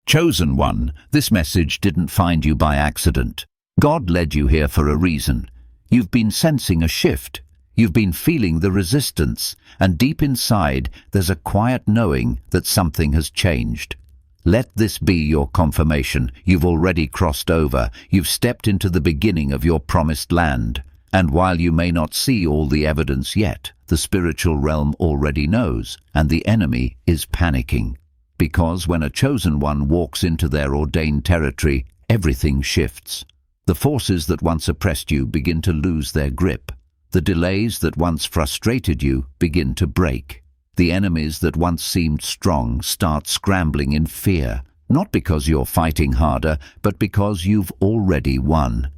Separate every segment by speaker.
Speaker 1: Chosen one, this message didn't find you by accident. God led you here for a reason. You've been sensing a shift. You've been feeling the resistance, and deep inside there's a quiet knowing that something has changed. Let this be your confirmation. You've already crossed over. You've stepped into the beginning of your promised land. And while you may not see all the evidence yet, the spiritual realm already knows, and the enemy is panicking. Because when a chosen one walks into their ordained territory, everything shifts. The forces that once oppressed you begin to lose their grip. The delays that once frustrated you begin to break. The enemies that once seemed strong start scrambling in fear, not because you're fighting harder, but because you've already won.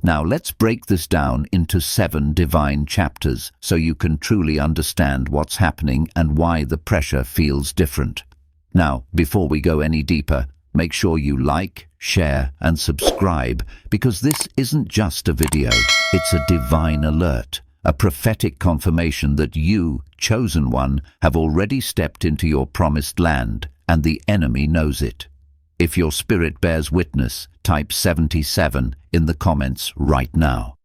Speaker 1: Now let's break this down into 7 divine chapters so you can truly understand what's happening and why the pressure feels different. Now, before we go any deeper, make sure you like, share, and subscribe, because this isn't just a video, it's a divine alert, a prophetic confirmation that you, chosen one, have already stepped into your promised land, and the enemy knows it. If your spirit bears witness, type 77 in the comments right now.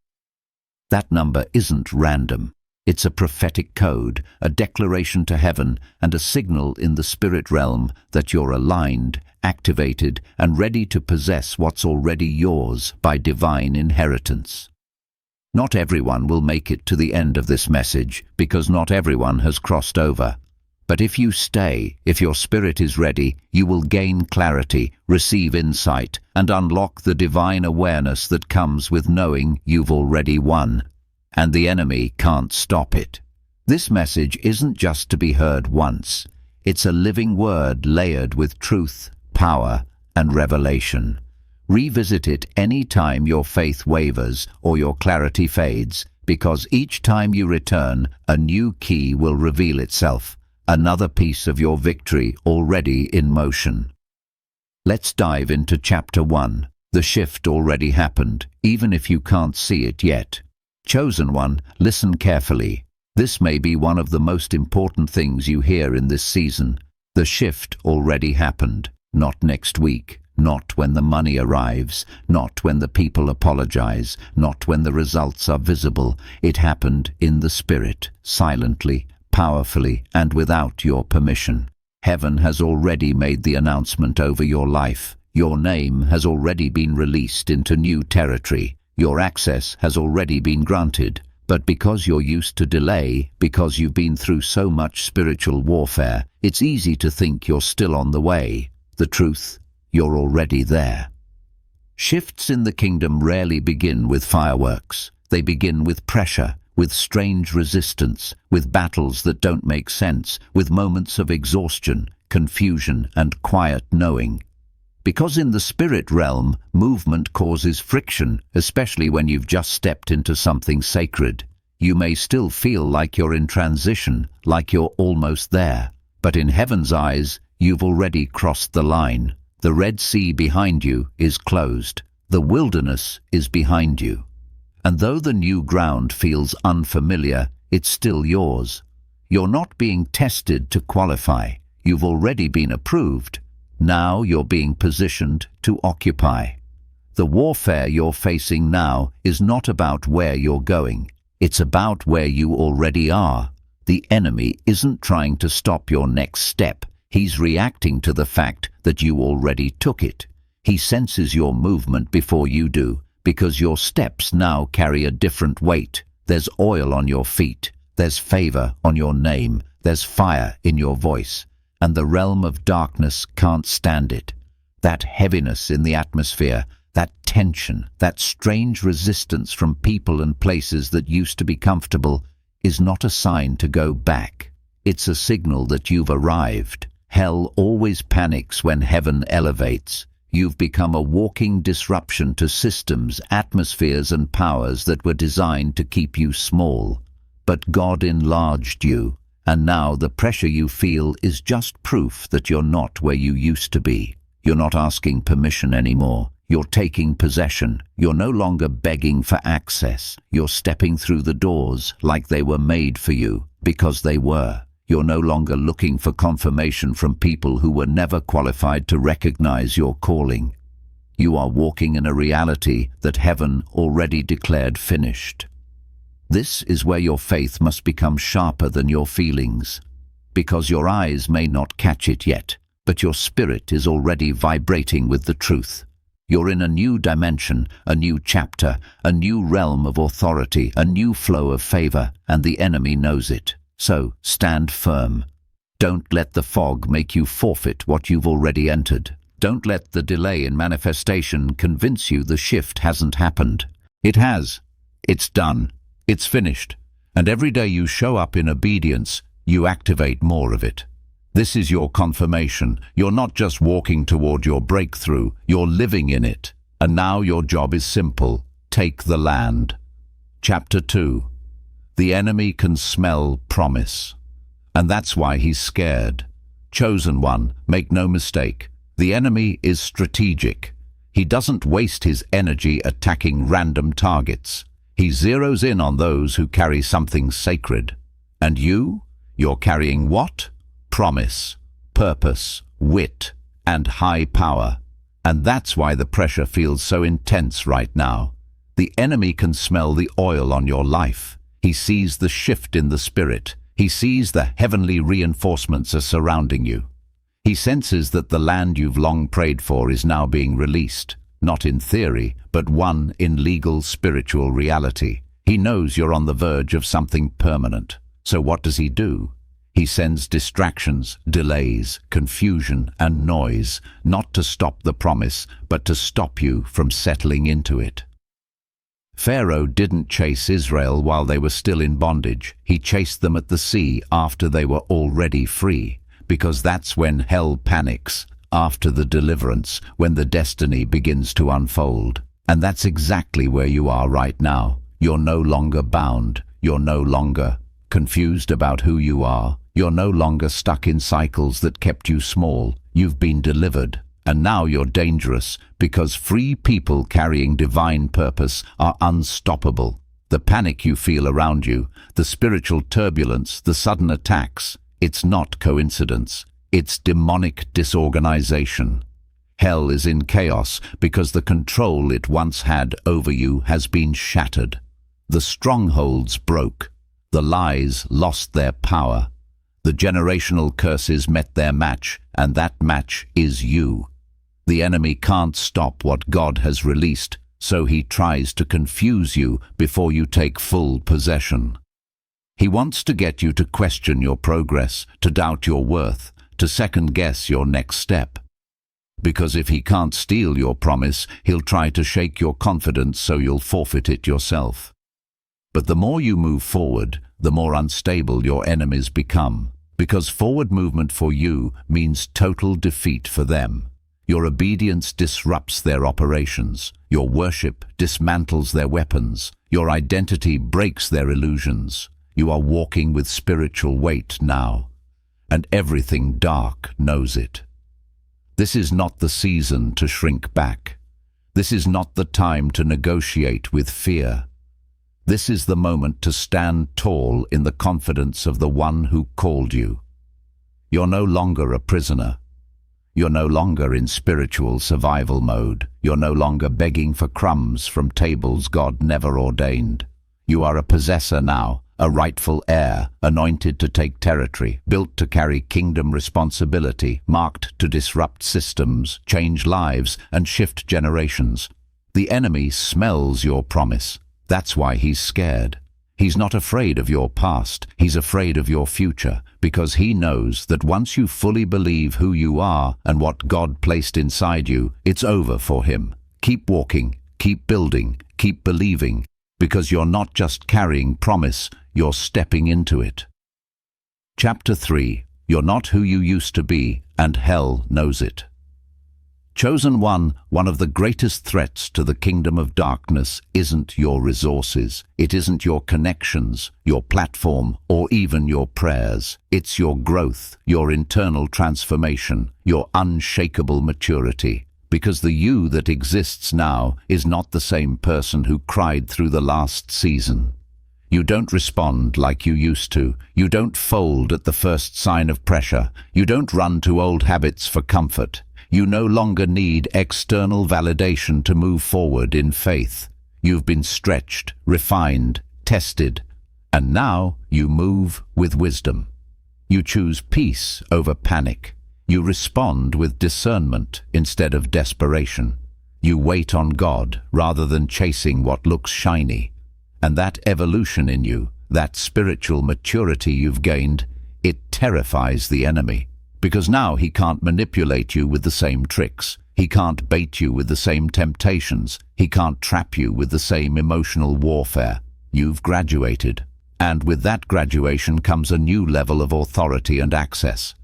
Speaker 1: That number isn't random. It's a prophetic code, a declaration to heaven, and a signal in the spirit realm that you're aligned, activated, and ready to possess what's already yours by divine inheritance. Not everyone will make it to the end of this message, because not everyone has crossed over. But if you stay, if your spirit is ready, you will gain clarity, receive insight, and unlock the divine awareness that comes with knowing you've already won. And the enemy can't stop it. This message isn't just to be heard once. It's a living word layered with truth, power, and revelation. Revisit it any time your faith wavers or your clarity fades, because each time you return, a new key will reveal itself. Another piece of your victory already in motion. Let's dive into chapter 1. The shift already happened, even if you can't see it yet. Chosen one, listen carefully. This may be one of the most important things you hear in this season. The shift already happened, not next week, not when the money arrives, not when the people apologize, not when the results are visible. It happened in the spirit, silently, powerfully, and without your permission. Heaven has already made the announcement over your life. Your name has already been released into new territory. Your access has already been granted. But because you're used to delay, because you've been through so much spiritual warfare, it's easy to think you're still on the way. The truth, you're already there. Shifts in the kingdom rarely begin with fireworks. They begin with pressure, with strange resistance, with battles that don't make sense, with moments of exhaustion, confusion, and quiet knowing. Because in the spirit realm, movement causes friction, especially when you've just stepped into something sacred. You may still feel like you're in transition, like you're almost there. But in heaven's eyes, you've already crossed the line. The Red Sea behind you is closed. The wilderness is behind you. And though the new ground feels unfamiliar, it's still yours. You're not being tested to qualify. You've already been approved. Now you're being positioned to occupy. The warfare you're facing now is not about where you're going. It's about where you already are. The enemy isn't trying to stop your next step. He's reacting to the fact that you already took it. He senses your movement before you do, because your steps now carry a different weight. There's oil on your feet, there's favor on your name, there's fire in your voice, and the realm of darkness can't stand it. That heaviness in the atmosphere, that tension, that strange resistance from people and places that used to be comfortable, is not a sign to go back. It's a signal that you've arrived. Hell always panics when heaven elevates. You've become a walking disruption to systems, atmospheres, and powers that were designed to keep you small. But God enlarged you, and now the pressure you feel is just proof that you're not where you used to be. You're not asking permission anymore. You're taking possession. You're no longer begging for access. You're stepping through the doors like they were made for you, because they were. You're no longer looking for confirmation from people who were never qualified to recognize your calling. You are walking in a reality that heaven already declared finished. This is where your faith must become sharper than your feelings, because your eyes may not catch it yet, but your spirit is already vibrating with the truth. You're in a new dimension, a new chapter, a new realm of authority, a new flow of favor, and the enemy knows it. So stand firm. Don't let the fog make you forfeit what you've already entered. Don't let the delay in manifestation convince you the shift hasn't happened. It has. It's done. It's finished. And every day you show up in obedience, you activate more of it. This is your confirmation. You're not just walking toward your breakthrough, you're living in it. And now your job is simple. Take the land. Chapter 2. The enemy can smell promise. And that's why he's scared. Chosen one, make no mistake. The enemy is strategic. He doesn't waste his energy attacking random targets. He zeroes in on those who carry something sacred. And you're carrying what? Promise, purpose, wit, and high power. And that's why the pressure feels so intense right now. The enemy can smell the oil on your life. He sees the shift in the spirit. He sees the heavenly reinforcements are surrounding you. He senses that the land you've long prayed for is now being released, not in theory, but one in legal spiritual reality. He knows you're on the verge of something permanent. So what does he do? He sends distractions, delays, confusion, and noise, not to stop the promise, but to stop you from settling into it. Pharaoh didn't chase Israel while they were still in bondage. He chased them at the sea after they were already free, because that's when hell panics, after the deliverance, when the destiny begins to unfold. And that's exactly where you are right now. You're no longer bound. You're no longer confused about who you are. You're no longer stuck in cycles that kept you small. You've been delivered. And now you're dangerous, because free people carrying divine purpose are unstoppable. The panic you feel around you, the spiritual turbulence, the sudden attacks, it's not coincidence. It's demonic disorganization. Hell is in chaos because the control it once had over you has been shattered. The strongholds broke. The lies lost their power. The generational curses met their match, and that match is you. The enemy can't stop what God has released, so he tries to confuse you before you take full possession. He wants to get you to question your progress, to doubt your worth, to second-guess your next step. Because if he can't steal your promise, he'll try to shake your confidence so you'll forfeit it yourself. But the more you move forward, the more unstable your enemies become, because forward movement for you means total defeat for them. Your obedience disrupts their operations. Your worship dismantles their weapons. Your identity breaks their illusions. You are walking with spiritual weight now, and everything dark knows it. This is not the season to shrink back. This is not the time to negotiate with fear. This is the moment to stand tall in the confidence of the one who called you. You're no longer a prisoner. You're no longer in spiritual survival mode. You're no longer begging for crumbs from tables God never ordained. You are a possessor now, a rightful heir, anointed to take territory, built to carry kingdom responsibility, marked to disrupt systems, change lives, and shift generations. The enemy smells your promise. That's why he's scared. He's not afraid of your past. He's afraid of your future, because he knows that once you fully believe who you are and what God placed inside you, it's over for him. Keep walking, keep building, keep believing, because you're not just carrying promise, you're stepping into it. Chapter 3. You're not who you used to be, and hell knows it. Chosen one of the greatest threats to the kingdom of darkness isn't your resources. It isn't your connections, your platform, or even your prayers. It's your growth, your internal transformation, your unshakable maturity. Because the you that exists now is not the same person who cried through the last season. You don't respond like you used to. You don't fold at the first sign of pressure. You don't run to old habits for comfort. You no longer need external validation to move forward in faith. You've been stretched, refined, tested, and now you move with wisdom. You choose peace over panic. You respond with discernment instead of desperation. You wait on God rather than chasing what looks shiny. And that evolution in you, that spiritual maturity you've gained, it terrifies the enemy. Because now he can't manipulate you with the same tricks. He can't bait you with the same temptations. He can't trap you with the same emotional warfare. You've graduated. And with that graduation comes a new level of authority and access.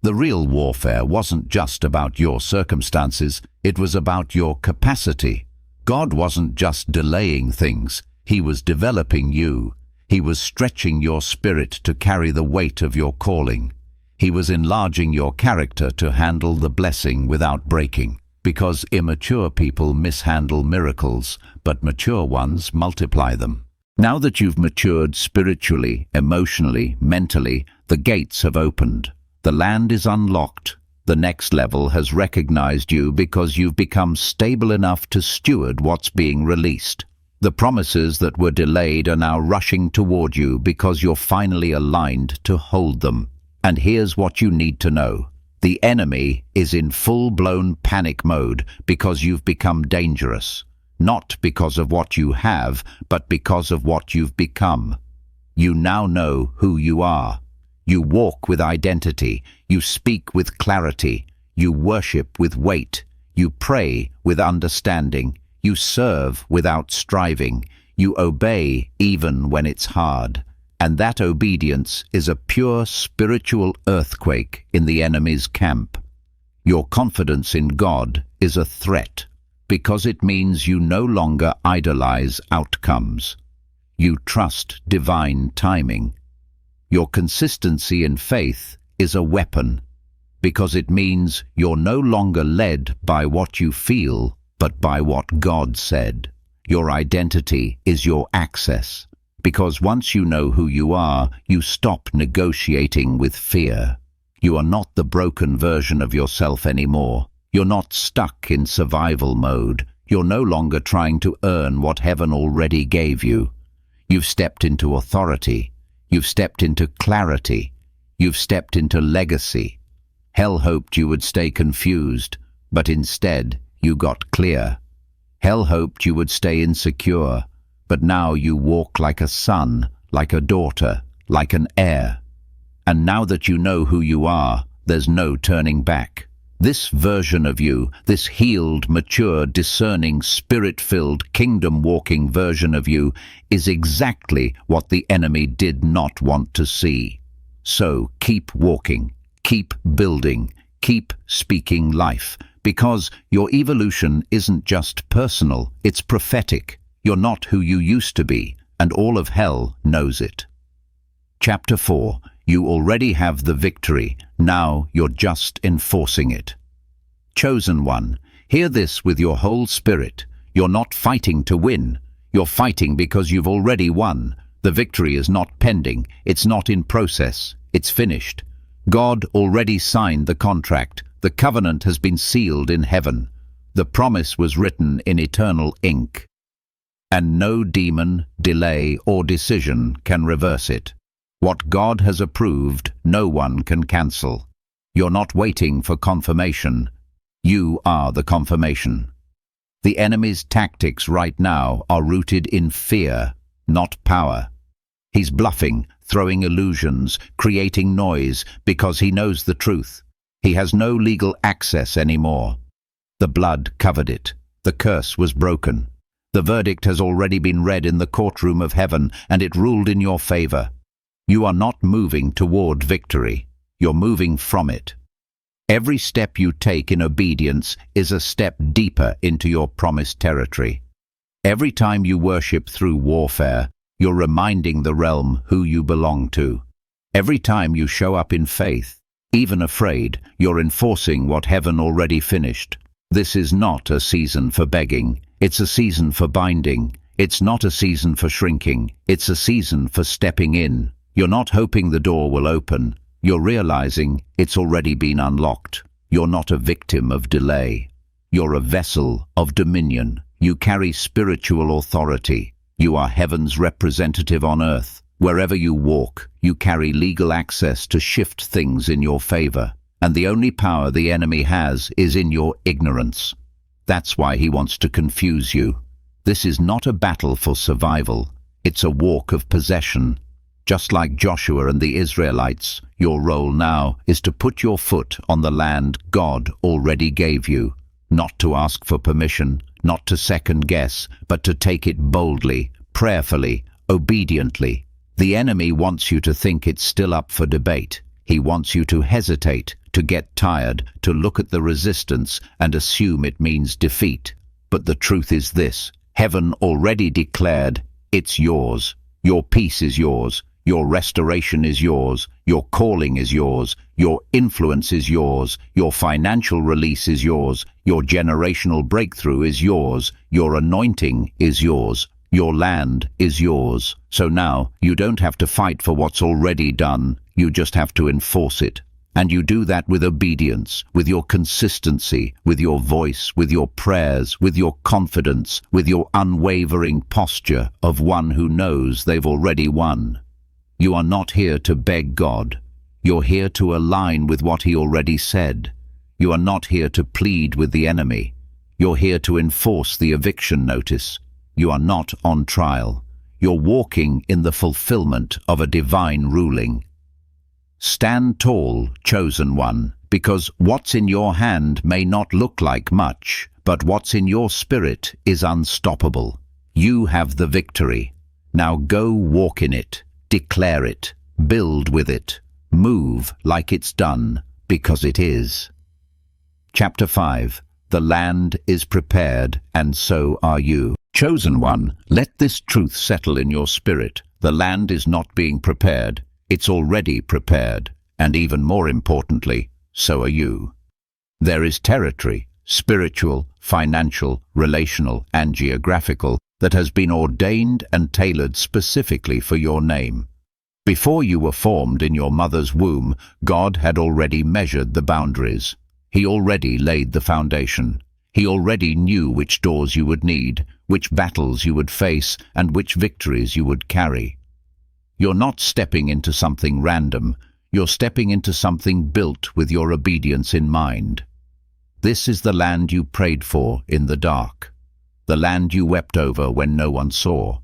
Speaker 1: The real warfare wasn't just about your circumstances, it was about your capacity. God wasn't just delaying things, He was developing you. He was stretching your spirit to carry the weight of your calling. He was enlarging your character to handle the blessing without breaking. Because immature people mishandle miracles, but mature ones multiply them. Now that you've matured spiritually, emotionally, mentally, the gates have opened. The land is unlocked. The next level has recognized you because you've become stable enough to steward what's being released. The promises that were delayed are now rushing toward you because you're finally aligned to hold them. And here's what you need to know. The enemy is in full-blown panic mode because you've become dangerous. Not because of what you have, but because of what you've become. You now know who you are. You walk with identity. You speak with clarity. You worship with weight. You pray with understanding. You serve without striving. You obey even when it's hard. And that obedience is a pure spiritual earthquake in the enemy's camp. Your confidence in God is a threat because it means you no longer idolize outcomes. You trust divine timing. Your consistency in faith is a weapon because it means you're no longer led by what you feel, but by what God said. Your identity is your access, because once you know who you are, you stop negotiating with fear. You are not the broken version of yourself anymore. You're not stuck in survival mode. You're no longer trying to earn what heaven already gave you. You've stepped into authority. You've stepped into clarity. You've stepped into legacy. Hell hoped you would stay confused, but instead you got clear. Hell hoped you would stay insecure, but now you walk like a son, like a daughter, like an heir. And now that you know who you are, there's no turning back. This version of you, this healed, mature, discerning, spirit-filled, kingdom-walking version of you is exactly what the enemy did not want to see. So keep walking, keep building, keep speaking life, because your evolution isn't just personal, it's prophetic. You're not who you used to be, and all of hell knows it. Chapter 4. You already have the victory, now you're just enforcing it. Chosen one, hear this with your whole spirit. You're not fighting to win. You're fighting because you've already won. The victory is not pending. It's not in process. It's finished. God already signed the contract. The covenant has been sealed in heaven. The promise was written in eternal ink. And no demon, delay, or decision can reverse it. What God has approved, no one can cancel. You're not waiting for confirmation. You are the confirmation. The enemy's tactics right now are rooted in fear, not power. He's bluffing, throwing illusions, creating noise because he knows the truth. He has no legal access anymore. The blood covered it. The curse was broken. The verdict has already been read in the courtroom of heaven, and it ruled in your favor. You are not moving toward victory. You're moving from it. Every step you take in obedience is a step deeper into your promised territory. Every time you worship through warfare, you're reminding the realm who you belong to. Every time you show up in faith, even afraid, you're enforcing what heaven already finished. This is not a season for begging. It's a season for binding. It's not a season for shrinking, it's a season for stepping in. You're not hoping the door will open, you're realizing it's already been unlocked. You're not a victim of delay. You're a vessel of dominion. You carry spiritual authority. You are heaven's representative on earth. Wherever you walk, you carry legal access to shift things in your favor. And the only power the enemy has is in your ignorance. That's why he wants to confuse you. This is not a battle for survival. It's a walk of possession. Just like Joshua and the Israelites, your role now is to put your foot on the land God already gave you. Not to ask for permission, not to second guess, but to take it boldly, prayerfully, obediently. The enemy wants you to think it's still up for debate. He wants you to hesitate, to get tired, to look at the resistance and assume it means defeat. But the truth is this: heaven already declared it's yours. Your peace is yours. Your restoration is yours. Your calling is yours. Your influence is yours. Your financial release is yours. Your generational breakthrough is yours. Your anointing is yours. Your land is yours. So now you don't have to fight for what's already done. You just have to enforce it. And you do that with obedience, with your consistency, with your voice, with your prayers, with your confidence, with your unwavering posture of one who knows they've already won. You are not here to beg God. You're here to align with what he already said. You are not here to plead with the enemy. You're here to enforce the eviction notice. You are not on trial. You're walking in the fulfillment of a divine ruling. Stand tall, chosen one, because what's in your hand may not look like much, but what's in your spirit is unstoppable. You have the victory. Now go walk in it, declare it, build with it, move like it's done, because it is. Chapter 5. The land is prepared, and so are you. Chosen one, let this truth settle in your spirit. The land is not being prepared. It's already prepared, and even more importantly, so are you. There is territory, spiritual, financial, relational, and geographical, that has been ordained and tailored specifically for your name. Before you were formed in your mother's womb, God had already measured the boundaries. He already laid the foundation. He already knew which doors you would need, which battles you would face, and which victories you would carry. You're not stepping into something random. You're stepping into something built with your obedience in mind. This is the land you prayed for in the dark. The land you wept over when no one saw.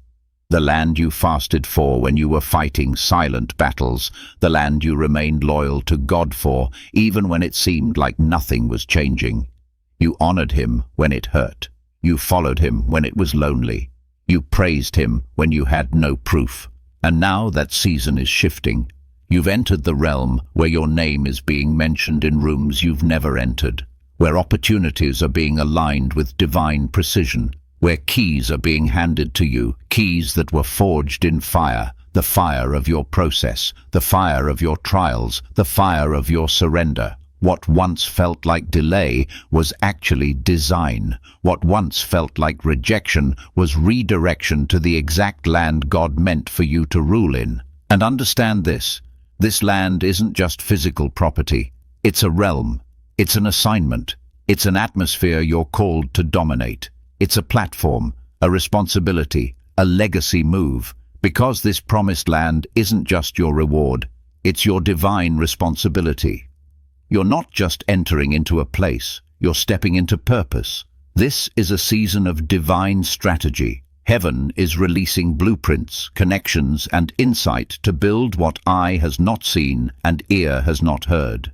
Speaker 1: The land you fasted for when you were fighting silent battles. The land you remained loyal to God for, even when it seemed like nothing was changing. You honored him when it hurt. You followed him when it was lonely. You praised him when you had no proof. And now that season is shifting. You've entered the realm where your name is being mentioned in rooms you've never entered, where opportunities are being aligned with divine precision, where keys are being handed to you, keys that were forged in fire, the fire of your process, the fire of your trials, the fire of your surrender. What once felt like delay was actually design. What once felt like rejection was redirection to the exact land God meant for you to rule in. And understand this. This land isn't just physical property. It's a realm. It's an assignment. It's an atmosphere you're called to dominate. It's a platform, a responsibility, a legacy move. Because this promised land isn't just your reward. It's your divine responsibility. You're not just entering into a place, you're stepping into purpose. This is a season of divine strategy. Heaven is releasing blueprints, connections, and insight to build what eye has not seen and ear has not heard.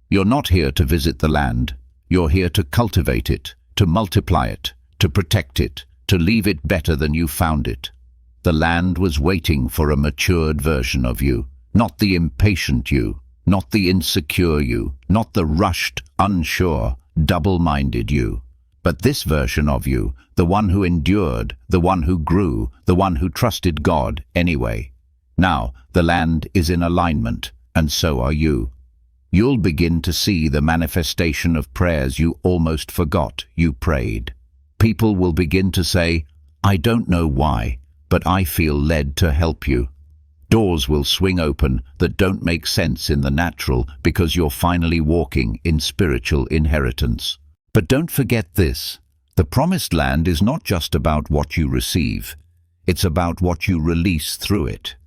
Speaker 1: You're not here to visit the land. You're here to cultivate it, to multiply it, to protect it, to leave it better than you found it. The land was waiting for a matured version of you, not the impatient you. Not the insecure you, not the rushed, unsure, double-minded you, but this version of you, the one who endured, the one who grew, the one who trusted God anyway. Now, the land is in alignment, and so are you. You'll begin to see the manifestation of prayers you almost forgot you prayed. People will begin to say, I don't know why, but I feel led to help you. Doors will swing open that don't make sense in the natural because you're finally walking in spiritual inheritance. But don't forget this. The promised land is not just about what you receive. It's about what you release through it.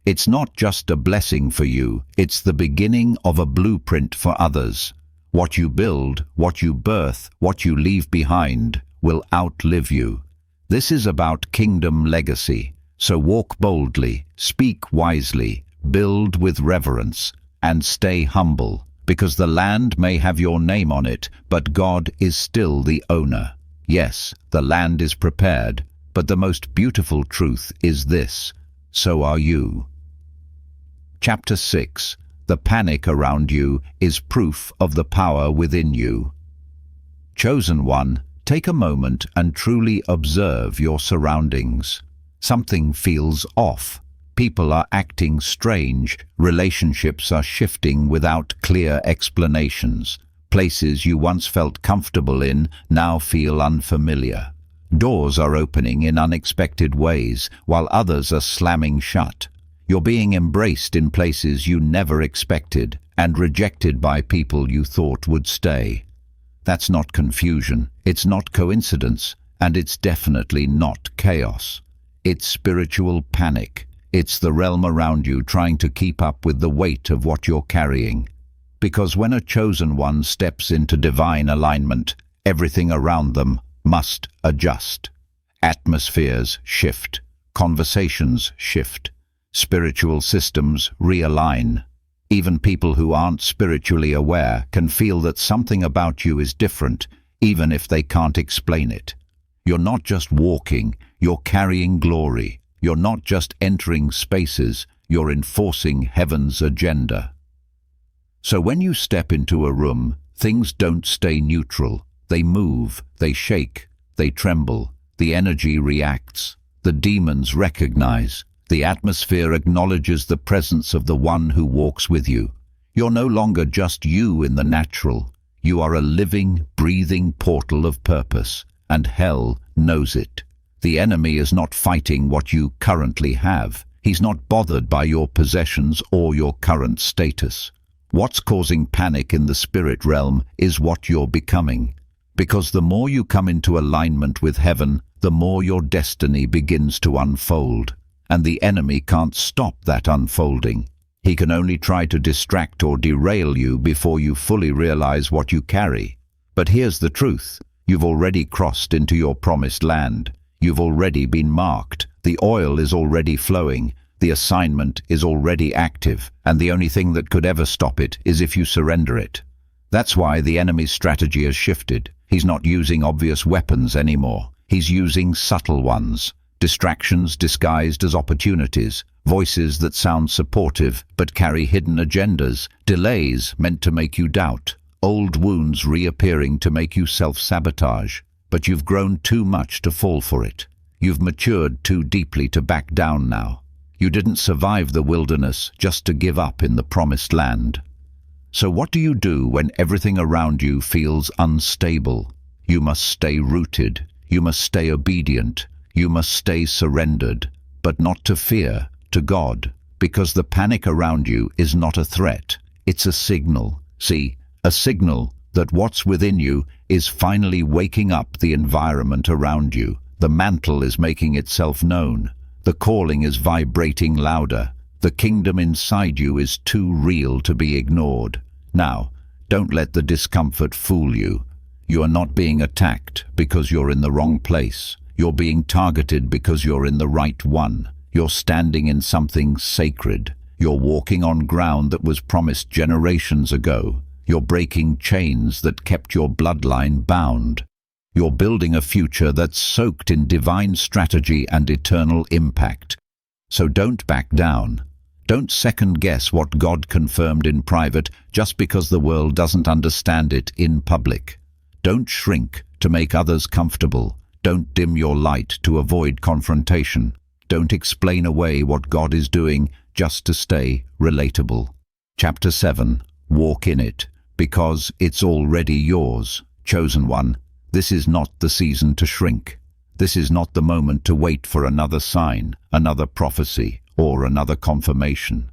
Speaker 1: It's not just a blessing for you, it's the beginning of a blueprint for others. What you build, what you birth, what you leave behind will outlive you. This is about kingdom legacy. So walk boldly, speak wisely, build with reverence, and stay humble, because the land may have your name on it, but God is still the owner. Yes, the land is prepared, but the most beautiful truth is this: so are you. Chapter 6. The panic around you is proof of the power within you. Chosen one, take a moment and truly observe your surroundings. Something feels off. People are acting strange. Relationships are shifting without clear explanations. Places you once felt comfortable in now feel unfamiliar. Doors are opening in unexpected ways, while others are slamming shut. You're being embraced in places you never expected and rejected by people you thought would stay. That's not confusion, it's not coincidence, and it's definitely not chaos. It's spiritual panic. It's the realm around you trying to keep up with the weight of what you're carrying. Because when a chosen one steps into divine alignment, everything around them must adjust. Atmospheres shift. Conversations shift. Spiritual systems realign. Even people who aren't spiritually aware can feel that something about you is different, even if they can't explain it. You're not just walking, you're carrying glory. You're not just entering spaces, you're enforcing heaven's agenda. So when you step into a room, things don't stay neutral. They move, they shake, they tremble. The energy reacts. The demons recognize. The atmosphere acknowledges the presence of the one who walks with you. You're no longer just you in the natural. You are a living, breathing portal of purpose, and hell knows it. The enemy is not fighting what you currently have. He's not bothered by your possessions or your current status. What's causing panic in the spirit realm is what you're becoming. Because the more you come into alignment with heaven, the more your destiny begins to unfold. And the enemy can't stop that unfolding. He can only try to distract or derail you before you fully realize what you carry. But here's the truth. You've already crossed into your promised land. You've already been marked. The oil is already flowing. The assignment is already active. And the only thing that could ever stop it is if you surrender it. That's why the enemy's strategy has shifted. He's not using obvious weapons anymore. He's using subtle ones. Distractions disguised as opportunities. Voices that sound supportive but carry hidden agendas. Delays meant to make you doubt. Old wounds reappearing to make you self-sabotage. But you've grown too much to fall for it. You've matured too deeply to back down now. You didn't survive the wilderness just to give up in the promised land. So what do you do when everything around you feels unstable? You must stay rooted. You must stay obedient. You must stay surrendered. But not to fear, to God. Because the panic around you is not a threat. It's a signal. See, a signal that what's within you is finally waking up the environment around you. The mantle is making itself known. The calling is vibrating louder. The kingdom inside you is too real to be ignored. Now, don't let the discomfort fool you. You are not being attacked because you're in the wrong place. You're being targeted because you're in the right one. You're standing in something sacred. You're walking on ground that was promised generations ago. You're breaking chains that kept your bloodline bound. You're building a future that's soaked in divine strategy and eternal impact. So don't back down. Don't second-guess what God confirmed in private just because the world doesn't understand it in public. Don't shrink to make others comfortable. Don't dim your light to avoid confrontation. Don't explain away what God is doing just to stay relatable. Chapter 7. Walk in it, because it's already yours. Chosen one, this is not the season to shrink. This is not the moment to wait for another sign, another prophecy, or another confirmation.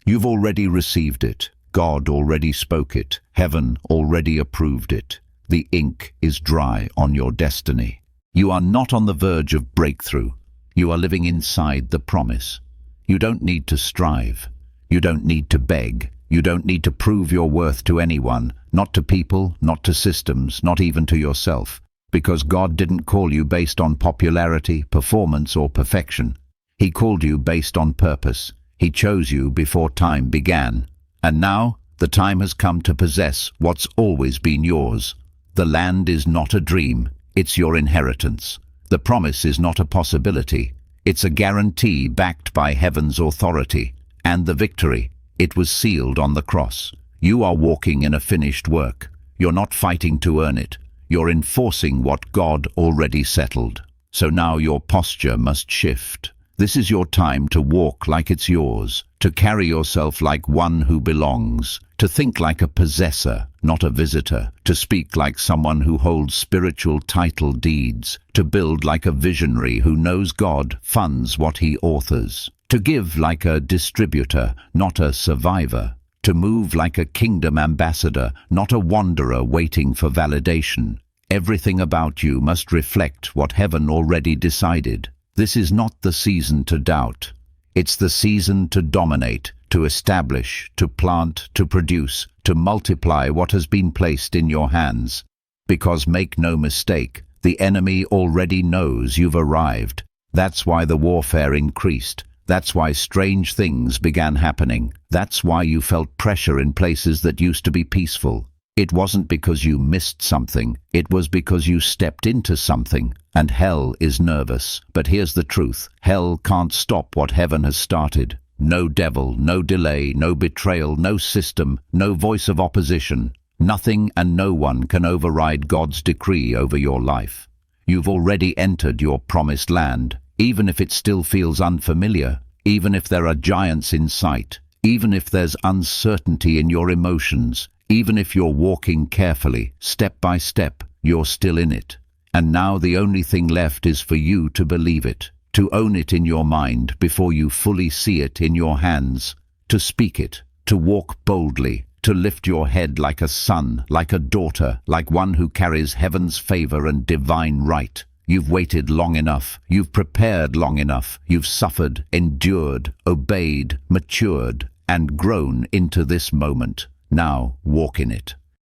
Speaker 1: You've already received it. God already spoke it. Heaven already approved it. The ink is dry on your destiny. You are not on the verge of breakthrough. You are living inside the promise. You don't need to strive. You don't need to beg. You don't need to prove your worth to anyone, not to people, not to systems, not even to yourself. Because God didn't call you based on popularity, performance, or perfection. He called you based on purpose. He chose you before time began. And now, the time has come to possess what's always been yours. The land is not a dream, it's your inheritance. The promise is not a possibility, it's a guarantee backed by heaven's authority. And the victory, it was sealed on the cross. You are walking in a finished work. You're not fighting to earn it. You're enforcing what God already settled. So now your posture must shift. This is your time to walk like it's yours, to carry yourself like one who belongs, to think like a possessor, not a visitor, to speak like someone who holds spiritual title deeds, to build like a visionary who knows God funds what he authors, to give like a distributor, not a survivor, to move like a kingdom ambassador, not a wanderer waiting for validation. Everything about you must reflect what heaven already decided. This is not the season to doubt. It's the season to dominate, to establish, to plant, to produce, to multiply what has been placed in your hands. Because make no mistake, the enemy already knows you've arrived. That's why the warfare increased. That's why strange things began happening. That's why you felt pressure in places that used to be peaceful. It wasn't because you missed something, it was because you stepped into something. And hell is nervous. But here's the truth. Hell can't stop what heaven has started. No devil, no delay, no betrayal, no system, no voice of opposition. Nothing and no one can override God's decree over your life. You've already entered your promised land, even if it still feels unfamiliar, even if there are giants in sight, even if there's uncertainty in your emotions, even if you're walking carefully, step by step, you're still in it. And now the only thing left is for you to believe it, to own it in your mind before you fully see it in your hands, to speak it, to walk boldly, to lift your head like a son, like a daughter, like one who carries heaven's favor and divine right. You've waited long enough, you've prepared long enough, you've suffered, endured, obeyed, matured, and grown into this moment. Now walk in it.